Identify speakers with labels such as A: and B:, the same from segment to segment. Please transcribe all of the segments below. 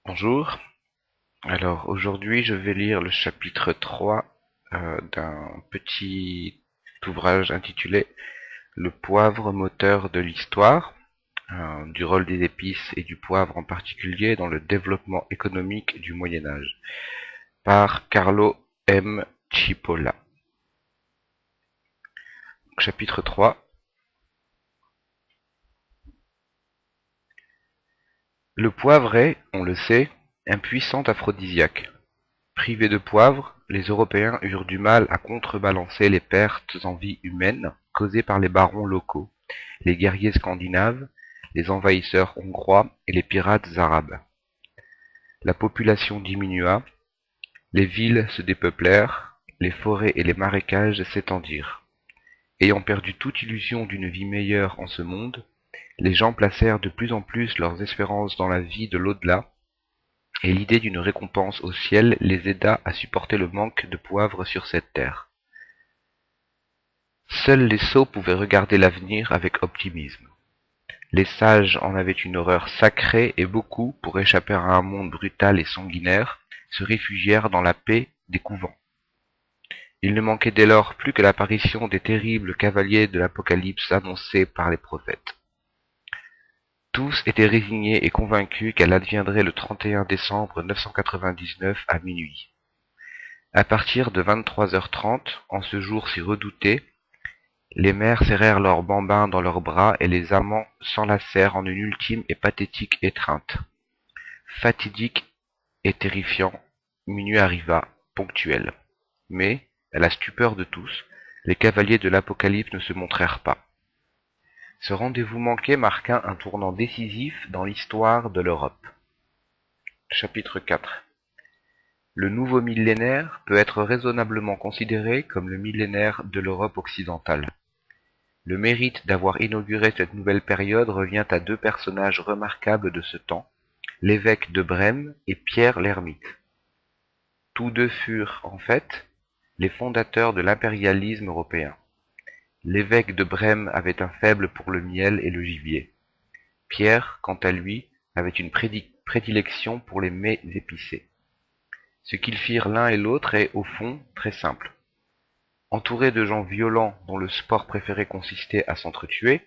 A: Bonjour, alors aujourd'hui je vais lire le chapitre 3 d'un petit ouvrage intitulé Le poivre moteur de l'histoire, du rôle des épices et du poivre en particulier dans le développement économique du Moyen Âge, par Carlo M. Cipolla. Chapitre 3. Le poivre est, on le sait, un puissant aphrodisiaque. Privés de poivre, les Européens eurent du mal à contrebalancer les pertes en vie humaine causées par les barons locaux, les guerriers scandinaves, les envahisseurs hongrois et les pirates arabes. La population diminua, les villes se dépeuplèrent, les forêts et les marécages s'étendirent. Ayant perdu toute illusion d'une vie meilleure en ce monde, les gens placèrent de plus en plus leurs espérances dans la vie de l'au-delà, et l'idée d'une récompense au ciel les aida à supporter le manque de poivre sur cette terre. Seuls les sots pouvaient regarder l'avenir avec optimisme. Les sages en avaient une horreur sacrée et beaucoup, pour échapper à un monde brutal et sanguinaire, se réfugièrent dans la paix des couvents. Il ne manquait dès lors plus que l'apparition des terribles cavaliers de l'Apocalypse annoncés par les prophètes. Tous étaient résignés et convaincus qu'elle adviendrait le 31 décembre 999 à minuit. À partir de 23h30, en ce jour si redouté, les mères serrèrent leurs bambins dans leurs bras et les amants s'enlacèrent en une ultime et pathétique étreinte. Fatidique et terrifiant, minuit arriva, ponctuel. Mais, à la stupeur de tous, les cavaliers de l'Apocalypse ne se montrèrent pas. Ce rendez-vous manqué marqua un tournant décisif dans l'histoire de l'Europe. Chapitre 4. Le nouveau millénaire peut être raisonnablement considéré comme le millénaire de l'Europe occidentale. Le mérite d'avoir inauguré cette nouvelle période revient à deux personnages remarquables de ce temps, l'évêque de Brême et Pierre l'Ermite. Tous deux furent, en fait, les fondateurs de l'impérialisme européen. L'évêque de Brême avait un faible pour le miel et le gibier. Pierre, quant à lui, avait une prédilection pour les mets épicés. Ce qu'ils firent l'un et l'autre est, au fond, très simple. Entourés de gens violents dont le sport préféré consistait à s'entretuer,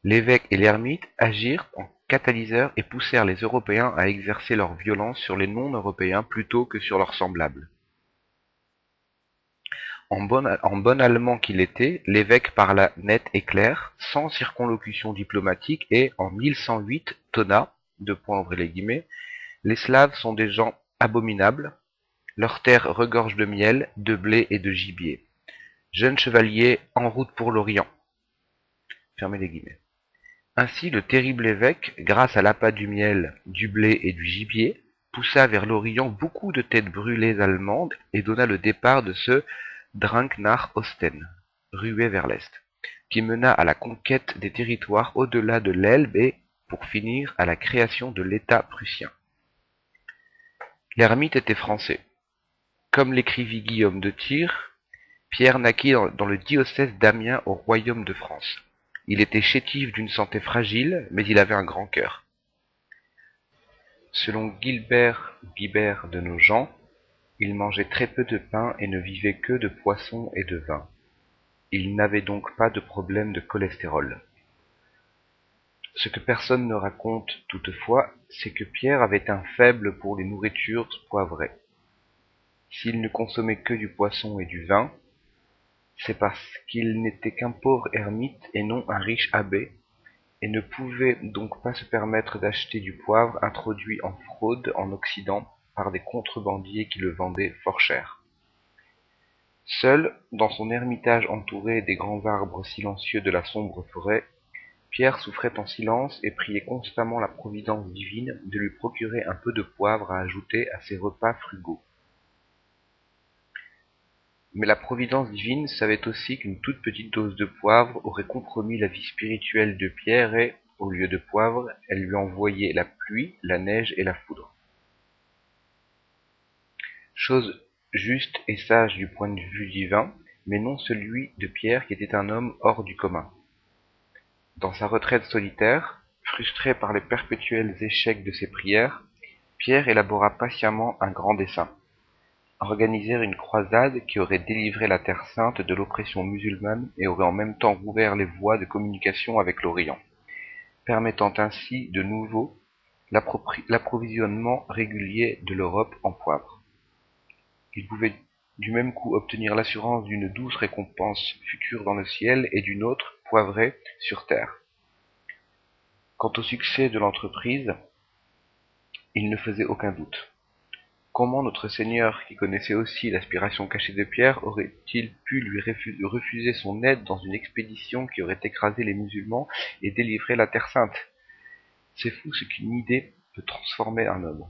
A: l'évêque et l'ermite agirent en catalyseurs et poussèrent les Européens à exercer leur violence sur les non-européens plutôt que sur leurs semblables. En bon allemand qu'il était, l'évêque parla net et clair, sans circonlocution diplomatique, et en 1108 tonna, les Slaves sont des gens abominables, leurs terres regorgent de miel, de blé et de gibier. Jeunes chevaliers en route pour l'Orient. Fermez les guillemets. Ainsi le terrible évêque, grâce à l'appât du miel, du blé et du gibier, poussa vers l'Orient beaucoup de têtes brûlées allemandes et donna le départ de ce Drang nach Osten, ruée vers l'est, qui mena à la conquête des territoires au-delà de l'Elbe et, pour finir, à la création de l'État prussien. L'ermite était français. Comme l'écrivit Guillaume de Tyr, Pierre naquit dans le diocèse d'Amiens au royaume de France. Il était chétif d'une santé fragile, mais il avait un grand cœur. Selon Gilbert Bibert de Nogent, il mangeait très peu de pain et ne vivait que de poisson et de vin. Il n'avait donc pas de problème de cholestérol. Ce que personne ne raconte toutefois, c'est que Pierre avait un faible pour les nourritures poivrées. S'il ne consommait que du poisson et du vin, c'est parce qu'il n'était qu'un pauvre ermite et non un riche abbé, et ne pouvait donc pas se permettre d'acheter du poivre introduit en fraude en Occident par des contrebandiers qui le vendaient fort cher. Seul, dans son ermitage entouré des grands arbres silencieux de la sombre forêt, Pierre souffrait en silence et priait constamment la providence divine de lui procurer un peu de poivre à ajouter à ses repas frugaux. Mais la providence divine savait aussi qu'une toute petite dose de poivre aurait compromis la vie spirituelle de Pierre et, au lieu de poivre, elle lui envoyait la pluie, la neige et la foudre. Chose juste et sage du point de vue divin, mais non celui de Pierre qui était un homme hors du commun. Dans sa retraite solitaire, frustré par les perpétuels échecs de ses prières, Pierre élabora patiemment un grand dessein: organiser une croisade qui aurait délivré la Terre sainte de l'oppression musulmane et aurait en même temps rouvert les voies de communication avec l'Orient, permettant ainsi de nouveau l'approvisionnement régulier de l'Europe en poivre. Il pouvait du même coup obtenir l'assurance d'une douce récompense future dans le ciel et d'une autre, poivrée, sur terre. Quant au succès de l'entreprise, il ne faisait aucun doute. Comment notre Seigneur, qui connaissait aussi l'aspiration cachée de Pierre, aurait-il pu lui refuser son aide dans une expédition qui aurait écrasé les musulmans et délivré la Terre sainte? C'est fou ce qu'une idée peut transformer un homme.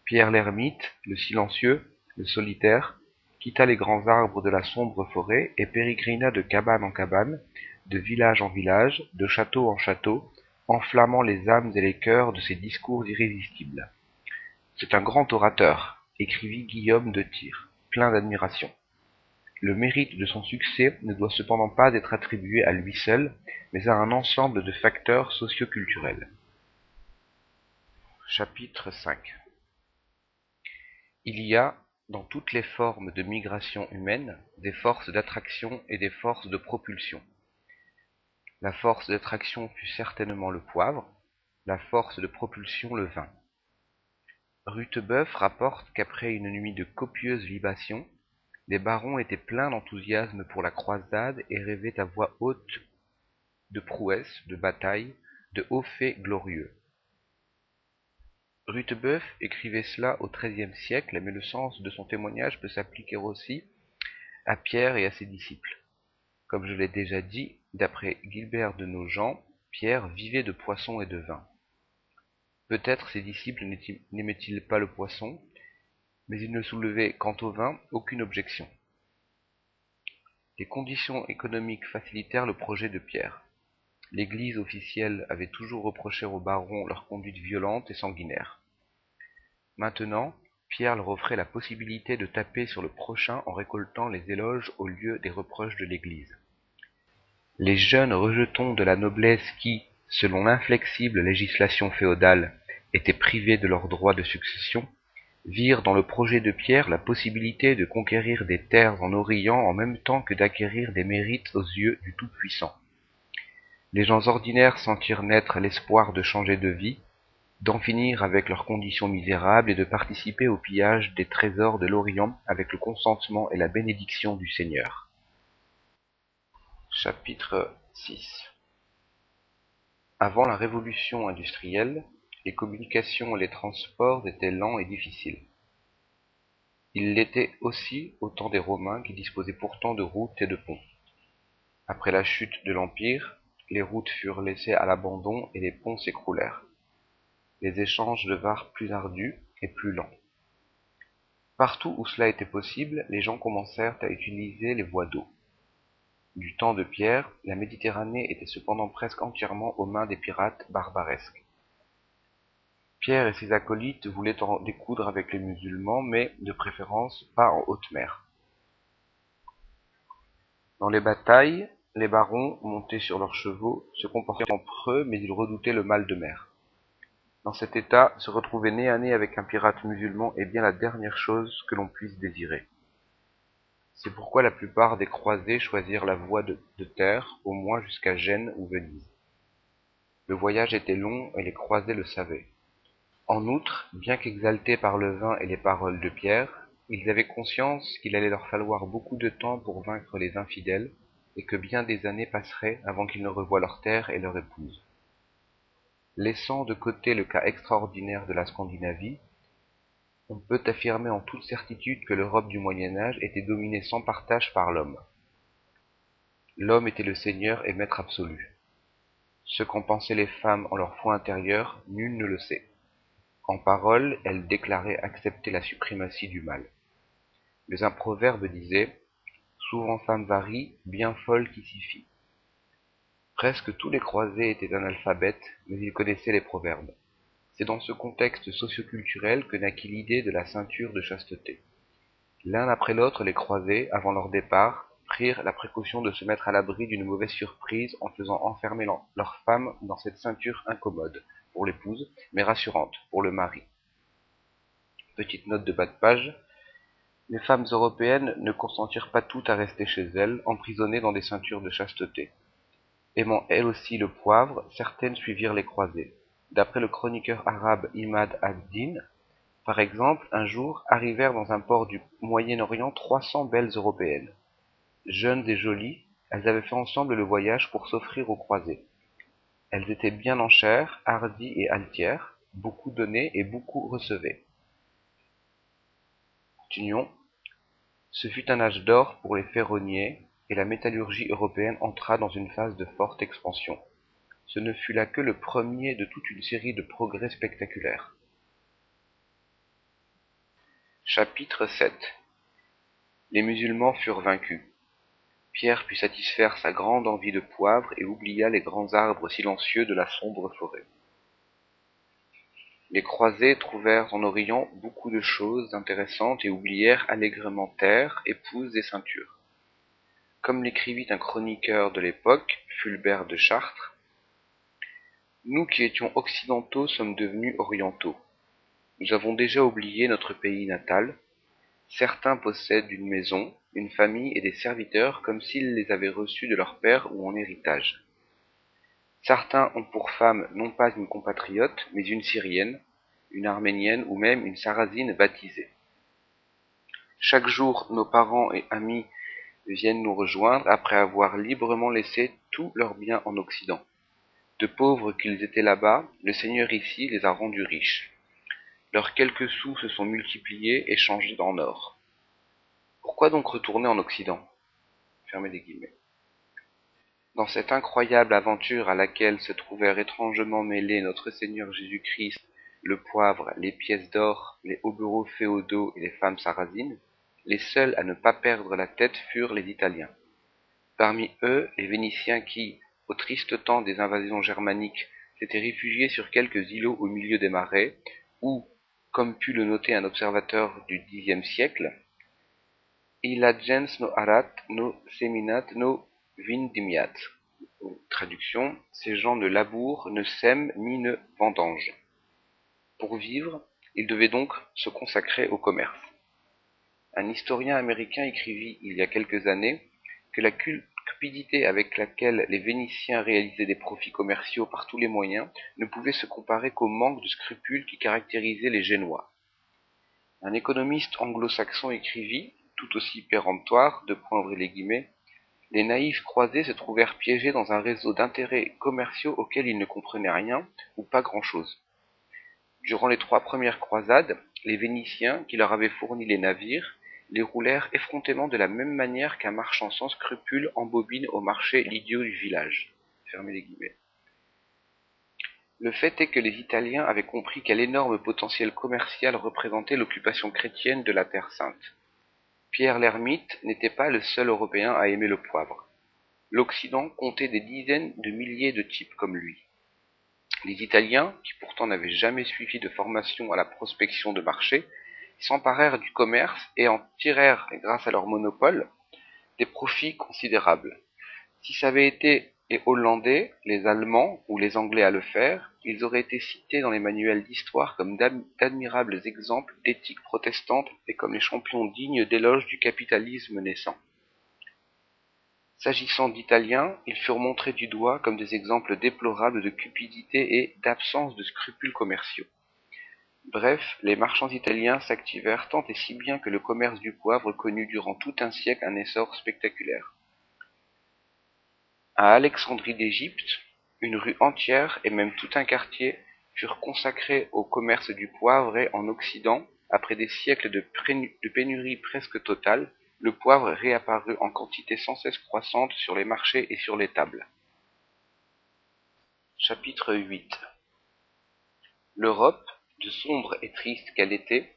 A: Pierre l'ermite, le silencieux, le solitaire, quitta les grands arbres de la sombre forêt et pérégrina de cabane en cabane, de village en village, de château en château, enflammant les âmes et les cœurs de ses discours irrésistibles. C'est un grand orateur, écrivit Guillaume de Tyr, plein d'admiration. Le mérite de son succès ne doit cependant pas être attribué à lui seul, mais à un ensemble de facteurs socio-culturels. Chapitre 5. Il y a, dans toutes les formes de migration humaine, des forces d'attraction et des forces de propulsion. La force d'attraction fut certainement le poivre, la force de propulsion le vin. Rutebeuf rapporte qu'après une nuit de copieuses libations, les barons étaient pleins d'enthousiasme pour la croisade et rêvaient à voix haute de prouesses, de batailles, de hauts faits glorieux. Rutebeuf écrivait cela au XIIIe siècle, mais le sens de son témoignage peut s'appliquer aussi à Pierre et à ses disciples. Comme je l'ai déjà dit, d'après Gilbert de Nogent, Pierre vivait de poisson et de vin. Peut-être ses disciples n'aimaient-ils pas le poisson, mais ils ne soulevaient quant au vin aucune objection. Les conditions économiques facilitèrent le projet de Pierre. L'Église officielle avait toujours reproché aux barons leur conduite violente et sanguinaire. Maintenant, Pierre leur offrait la possibilité de taper sur le prochain en récoltant les éloges au lieu des reproches de l'Église. Les jeunes rejetons de la noblesse qui, selon l'inflexible législation féodale, étaient privés de leurs droits de succession, virent dans le projet de Pierre la possibilité de conquérir des terres en Orient en même temps que d'acquérir des mérites aux yeux du Tout-Puissant. Les gens ordinaires sentirent naître l'espoir de changer de vie, d'en finir avec leurs conditions misérables et de participer au pillage des trésors de l'Orient avec le consentement et la bénédiction du Seigneur. Chapitre 6. Avant la révolution industrielle, les communications et les transports étaient lents et difficiles. Ils l'étaient aussi au temps des Romains qui disposaient pourtant de routes et de ponts. Après la chute de l'Empire, les routes furent laissées à l'abandon et les ponts s'écroulèrent. Les échanges devinrent plus ardus et plus lents. Partout où cela était possible, les gens commencèrent à utiliser les voies d'eau. Du temps de Pierre, la Méditerranée était cependant presque entièrement aux mains des pirates barbaresques. Pierre et ses acolytes voulaient en découdre avec les musulmans, mais, de préférence, pas en haute mer. Dans les batailles, les barons, montés sur leurs chevaux, se comportaient en preux, mais ils redoutaient le mal de mer. Dans cet état, se retrouver nez à nez avec un pirate musulman est bien la dernière chose que l'on puisse désirer. C'est pourquoi la plupart des croisés choisirent la voie de terre, au moins jusqu'à Gênes ou Venise. Le voyage était long et les croisés le savaient. En outre, bien qu'exaltés par le vin et les paroles de Pierre, ils avaient conscience qu'il allait leur falloir beaucoup de temps pour vaincre les infidèles, et que bien des années passeraient avant qu'ils ne revoient leur terre et leur épouse. Laissant de côté le cas extraordinaire de la Scandinavie, on peut affirmer en toute certitude que l'Europe du Moyen-Âge était dominée sans partage par l'homme. L'homme était le seigneur et maître absolu. Ce qu'en pensaient les femmes en leur foi intérieure, nul ne le sait. En parole, elles déclaraient accepter la suprématie du mal. Mais un proverbe disait « Souvent femme varie, bien folle qui s'y fie ». Presque tous les croisés étaient analphabètes, mais ils connaissaient les proverbes. C'est dans ce contexte socio-culturel que naquit l'idée de la ceinture de chasteté. L'un après l'autre, les croisés, avant leur départ, prirent la précaution de se mettre à l'abri d'une mauvaise surprise en faisant enfermer leur femme dans cette ceinture incommode pour l'épouse, mais rassurante pour le mari. Petite note de bas de page. Les femmes européennes ne consentirent pas toutes à rester chez elles, emprisonnées dans des ceintures de chasteté. Aimant elles aussi le poivre, certaines suivirent les croisés. D'après le chroniqueur arabe Imad ad-Din, par exemple, un jour arrivèrent dans un port du Moyen-Orient 300 belles européennes. Jeunes et jolies, elles avaient fait ensemble le voyage pour s'offrir aux croisés. Elles étaient bien en chair, hardies et altières, beaucoup donnaient et beaucoup recevaient. Continuons. Ce fut un âge d'or pour les ferronniers, et la métallurgie européenne entra dans une phase de forte expansion. Ce ne fut là que le premier de toute une série de progrès spectaculaires. Chapitre 7. Les musulmans furent vaincus. Pierre put satisfaire sa grande envie de poivre et oublia les grands arbres silencieux de la sombre forêt. Les croisés trouvèrent en Orient beaucoup de choses intéressantes et oublièrent allègrement terre, épouses et ceinture. Comme l'écrivit un chroniqueur de l'époque, Fulbert de Chartres, « Nous qui étions occidentaux sommes devenus orientaux. Nous avons déjà oublié notre pays natal. Certains possèdent une maison, une famille et des serviteurs comme s'ils les avaient reçus de leur père ou en héritage. Certains ont pour femme non pas une compatriote, mais une Syrienne, une Arménienne ou même une Sarrasine baptisée. Chaque jour, nos parents et amis viennent nous rejoindre après avoir librement laissé tous leurs biens en Occident. De pauvres qu'ils étaient là-bas, le Seigneur ici les a rendus riches. Leurs quelques sous se sont multipliés et changés en or. Pourquoi donc retourner en Occident ? Fermez les guillemets. Dans cette incroyable aventure à laquelle se trouvèrent étrangement mêlés notre Seigneur Jésus-Christ, le poivre, les pièces d'or, les hobereaux féodaux et les femmes sarrasines, les seuls à ne pas perdre la tête furent les Italiens. Parmi eux, les Vénitiens qui, au triste temps des invasions germaniques, s'étaient réfugiés sur quelques îlots au milieu des marais, où, comme put le noter un observateur du Xe siècle, illa gens no arat, no seminat, no vindimiat. Traduction, ces gens ne labourent, ne sèment ni ne vendangent. Pour vivre, ils devaient donc se consacrer au commerce. Un historien américain écrivit il y a quelques années que la cupidité avec laquelle les Vénitiens réalisaient des profits commerciaux par tous les moyens ne pouvait se comparer qu'au manque de scrupules qui caractérisait les Génois. Un économiste anglo-saxon écrivit, tout aussi péremptoire, les naïfs croisés se trouvèrent piégés dans un réseau d'intérêts commerciaux auxquels ils ne comprenaient rien ou pas grand-chose. Durant les 3 premières croisades, les Vénitiens, qui leur avaient fourni les navires, les roulèrent effrontément de la même manière qu'un marchand sans scrupules embobine au marché l'idiot du village. Fermez les guillemets. Le fait est que les Italiens avaient compris quel énorme potentiel commercial représentait l'occupation chrétienne de la Terre Sainte. Pierre l'Ermite n'était pas le seul Européen à aimer le poivre. L'Occident comptait des dizaines de milliers de types comme lui. Les Italiens, qui pourtant n'avaient jamais suivi de formation à la prospection de marché, s'emparèrent du commerce et en tirèrent, grâce à leur monopole, des profits considérables. Si ça avait été les Hollandais, les Allemands ou les Anglais à le faire, ils auraient été cités dans les manuels d'histoire comme d'admirables exemples d'éthique protestante et comme les champions dignes d'éloges du capitalisme naissant. S'agissant d'Italiens, ils furent montrés du doigt comme des exemples déplorables de cupidité et d'absence de scrupules commerciaux. Bref, les marchands italiens s'activèrent tant et si bien que le commerce du poivre connut durant tout un siècle un essor spectaculaire. À Alexandrie d'Égypte, une rue entière et même tout un quartier furent consacrés au commerce du poivre et en Occident, après des siècles de pénurie presque totale, le poivre réapparut en quantité sans cesse croissante sur les marchés et sur les tables. Chapitre 8. L'Europe, de sombre et triste qu'elle était,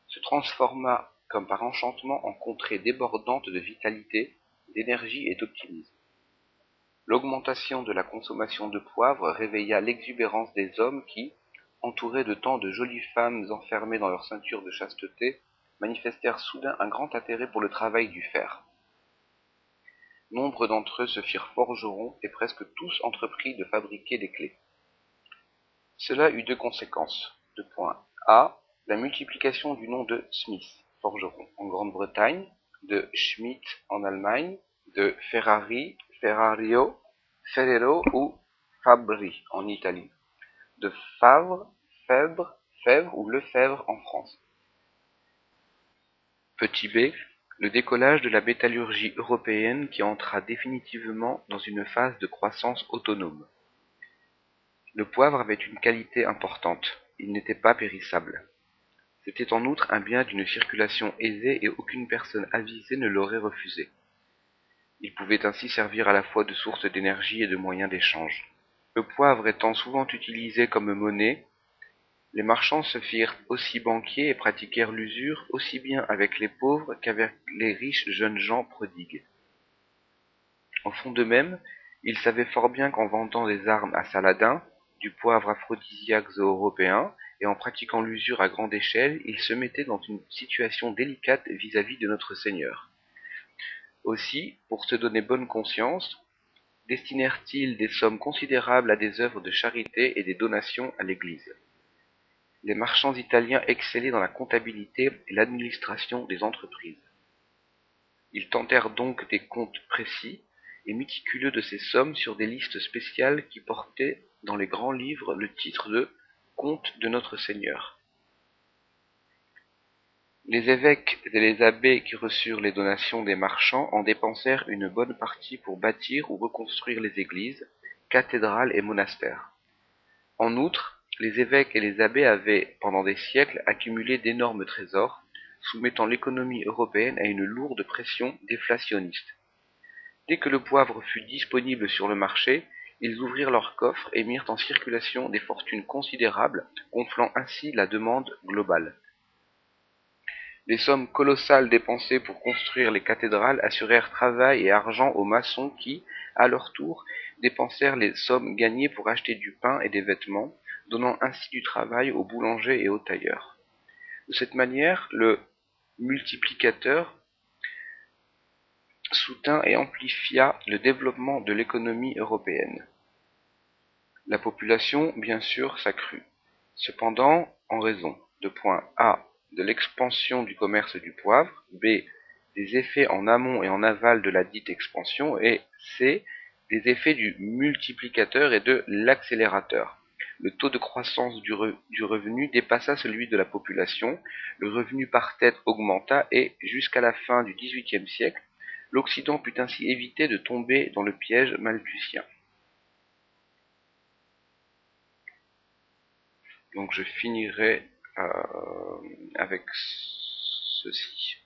A: se transforma comme par enchantement en contrée débordante de vitalité, d'énergie et d'optimisme. L'augmentation de la consommation de poivre réveilla l'exubérance des hommes qui, entourés de tant de jolies femmes enfermées dans leur ceinture de chasteté, manifestèrent soudain un grand intérêt pour le travail du fer. Nombre d'entre eux se firent forgerons et presque tous entreprirent de fabriquer des clefs. Cela eut 2 conséquences. A. La multiplication du nom de Smith, forgeron, en Grande-Bretagne, de Schmidt en Allemagne, de Ferrari, Ferrario, Ferrero ou Fabri en Italie, de Favre, Fèvre, Fèvre ou Lefèvre en France. Petit b, le décollage de la métallurgie européenne qui entra définitivement dans une phase de croissance autonome. Le poivre avait une qualité importante, il n'était pas périssable. C'était en outre un bien d'une circulation aisée et aucune personne avisée ne l'aurait refusé. Il pouvait ainsi servir à la fois de source d'énergie et de moyen d'échange. Le poivre étant souvent utilisé comme monnaie, les marchands se firent aussi banquiers et pratiquèrent l'usure aussi bien avec les pauvres qu'avec les riches jeunes gens prodigues. En fond d'eux-mêmes, ils savaient fort bien qu'en vendant des armes à Saladin, du poivre aphrodisiaque aux Européens, et en pratiquant l'usure à grande échelle, ils se mettaient dans une situation délicate vis-à-vis de notre Seigneur. Aussi, pour se donner bonne conscience, destinèrent-ils des sommes considérables à des œuvres de charité et des donations à l'Église. Les marchands italiens excellaient dans la comptabilité et l'administration des entreprises. Ils tentèrent donc des comptes précis et méticuleux de ces sommes sur des listes spéciales qui portaient dans les grands livres le titre de « Compte de notre Seigneur ». Les évêques et les abbés qui reçurent les donations des marchands en dépensèrent une bonne partie pour bâtir ou reconstruire les églises, cathédrales et monastères. En outre, les évêques et les abbés avaient, pendant des siècles, accumulé d'énormes trésors, soumettant l'économie européenne à une lourde pression déflationniste. Dès que le poivre fut disponible sur le marché, ils ouvrirent leurs coffres et mirent en circulation des fortunes considérables, gonflant ainsi la demande globale. Les sommes colossales dépensées pour construire les cathédrales assurèrent travail et argent aux maçons qui, à leur tour, dépensèrent les sommes gagnées pour acheter du pain et des vêtements, donnant ainsi du travail aux boulangers et aux tailleurs. De cette manière, le multiplicateur soutint et amplifia le développement de l'économie européenne. La population, bien sûr, s'accrut. Cependant, en raison de A. de l'expansion du commerce du poivre, B. des effets en amont et en aval de la dite expansion, et C. des effets du multiplicateur et de l'accélérateur. Le taux de croissance du revenu dépassa celui de la population, le revenu par tête augmenta et, jusqu'à la fin du XVIIIe siècle, l'Occident put ainsi éviter de tomber dans le piège malthusien. Donc je finirai avec ceci.